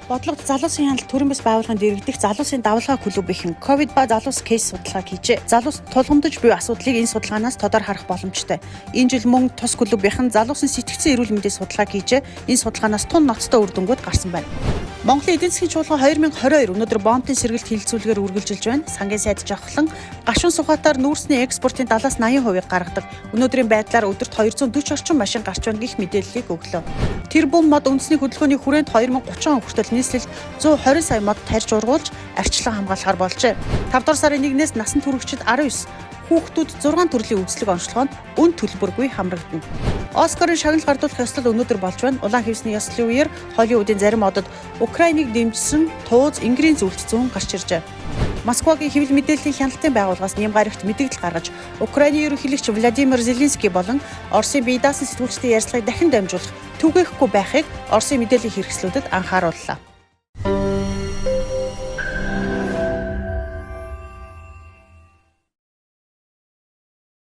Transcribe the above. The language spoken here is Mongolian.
Бодлогод залуусын хяналт төрийн бас байгууллагын дэргэдэх залуусын давалгаа клуб ихэн ковид ба залуус кейс судалгаа хийжээ. Залуус тулгамдж буй асуудлыг энэ судалгаанаас тодор харах боломжтой. Энэ жил мөн тус клубийнхан залуусын сэтгцэн эрүүл мэндийн судалгааг хийжээ. Энэ судалгаанаас тун ноцтой үр дүнгууд гарсан байна. Монголын эдийн засгийн чуулган 2022 өнөөдөр бомбын сэргэлт хилцүүлгээр үргэлжилж байна. Сангийн сайд жавхлан гашуун сухатаар нүүрсний экспортын 70-80% гаргадаг. Өнөөдрийн байдлаар өдөрт 240 орчим машин гарч байна гэх мэдээллийг өглөө. Тэрбум мод үндэсний хөдөлгөөний хүрээнд 2030 он хүртэл нийслэлд 120 сая мод тарьж ургуулж арчлан хамгаалахар болжээ. 5 дугаар сарын 1-ээс насан туршид 19 хүүхдүүд 6 төрлийн үзлэг онцлогоонд үн төлбөргүй хамрагдана. Оскарын шагнал гардуулах ёслол өнөөдөр болж байна. Улаан хевсний ёслолын үеэр Холливуудын зарим одод Украиныг дэмжсэн тууз Ингрийн зөвлөлт зүүн гарч иржээ. Москвагийн хэвлэл мэдээллийн хяналтын байгууллагаас Нямгарагт мэдээлэл гаргаж, Украины ерөнхийлөгч Владимир Зеленский болон Оросын бие даасан сэтгүүлчдийн ярилцлагыг дахин дамжуулах түгээхгүй байхыг Оросын мэдээллийн хэрэгслүүдэд анхаарууллаа.